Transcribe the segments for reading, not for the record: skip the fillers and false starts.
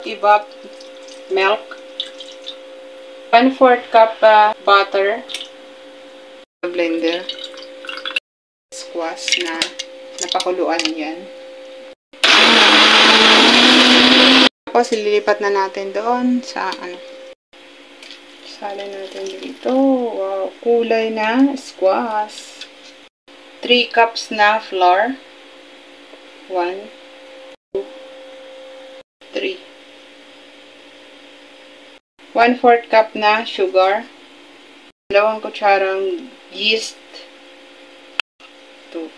Evap milk. 1/4 cup butter. Blender. Squash na napakuluan yan. Tapos ililipat na natin doon sa sala natin dito. Wow, kulay na squash. 3 cups na flour. 1, 2, 3. 1/4 cup na sugar. 2 kutsarang yeast. 2.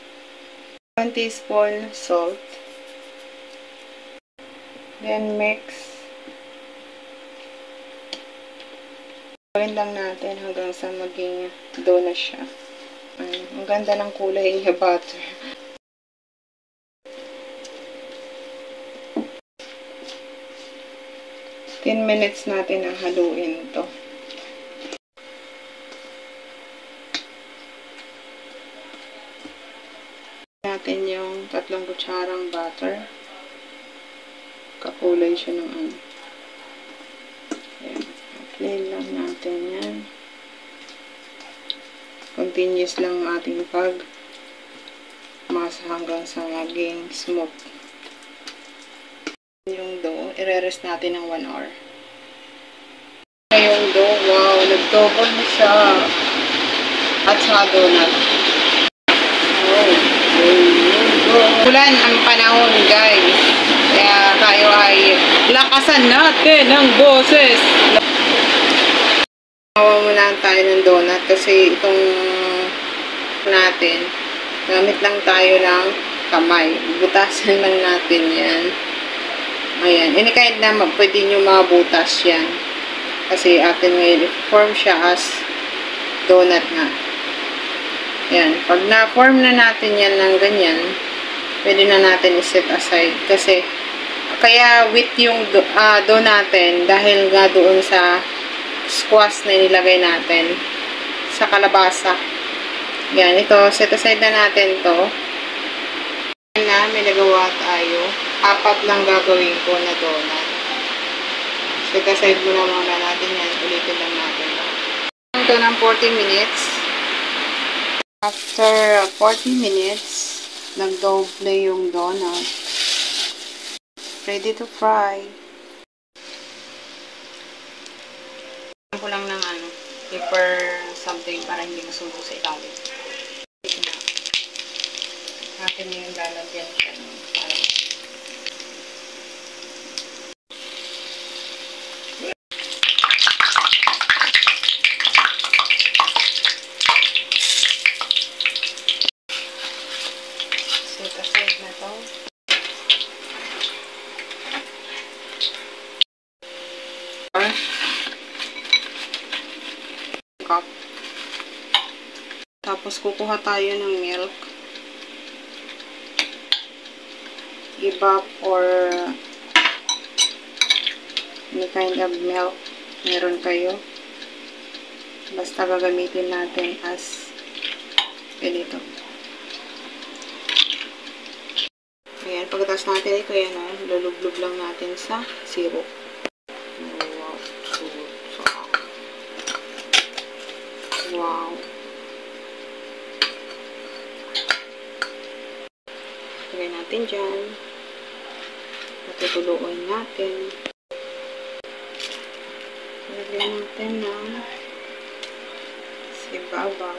1 teaspoon salt. Then mix. Gawin lang natin hanggang sa maging dough na siya. Ang ganda ng kulay niya butter. Ten minutes natin ang haluin ito. Natin yung 3 kutsarang butter. Kakulay siya ng Ayan. Plain lang natin yan. Continuous lang ang ating masa hanggang sa maging smooth. Yung dough, i-rest natin ng 1 hour. Yung dough, wow, nag-double na siya. At saka donut. Ulan ang panahon, guys. Kaya tayo ay lakasan natin ang boses. Gawa muna tayo ng donut kasi itong natin, gamit lang tayo ng kamay. Butasan lang natin yan. Ayan. Kahit na pwede nyo mabutas yan. Kasi atin ngayon, form siya as donut na. Ayan. Pag na-form na natin yan ng ganyan, pwede na natin i-set aside. Kasi, kaya wheat yung dough natin dahil nga doon sa squash na nilagay natin sa kalabasa. Yan, ito, set aside na natin to. Na, may nagawa tayo. 4 lang gagawin ko na donut. Set aside muna natin yan. Ulitin lang natin. Ito ng 40 minutes. After 40 minutes, nag-double yung donut. Ready to fry. Ko lang ng paper something para hindi masubo sa ilalim. Natin yung lalagyan siya ng parang set aside na to. Cup. Tapos kukuha tayo ng milk. Evap or any kind of milk meron kayo. Basta gagamitin natin as ganito. Ayan, pagkatapos natin ito, yan lulublob lang natin sa syrup. Wow. Lagay natin dyan. Patutuluin natin. Lagyan natin ng sibabaw.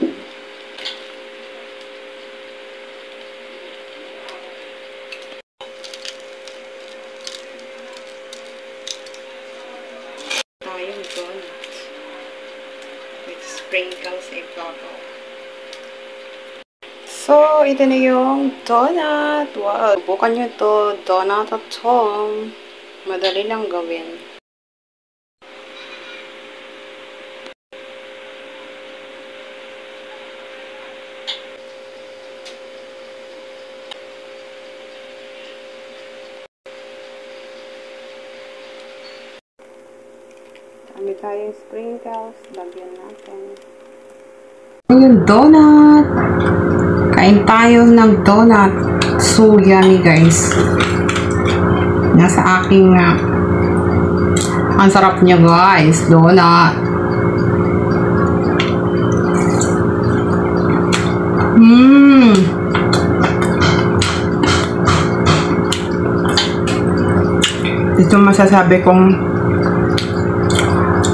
Tayong donut. With sprinkles sa ibabaw. So, ito na yung donut. Wow! Subukan nyo to. Donut at home. Madali lang gawin. Dami tayong sprinkles. Lagyan natin. Yung donut. Kain tayo ng donut. So yummy, guys. Nasa aking Ang sarap niya guys, donut. Ito masasabi kong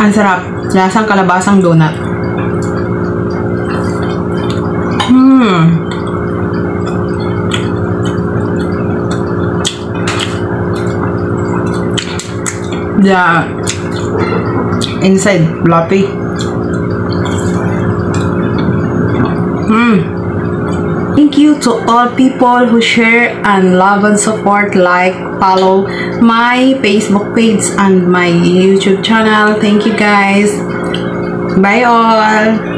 ang sarap. Lasang kalabasang donut. The inside fluffy. Thank you to all people who share and love and support, like, follow my Facebook page and my YouTube channel. Thank you guys. Bye all.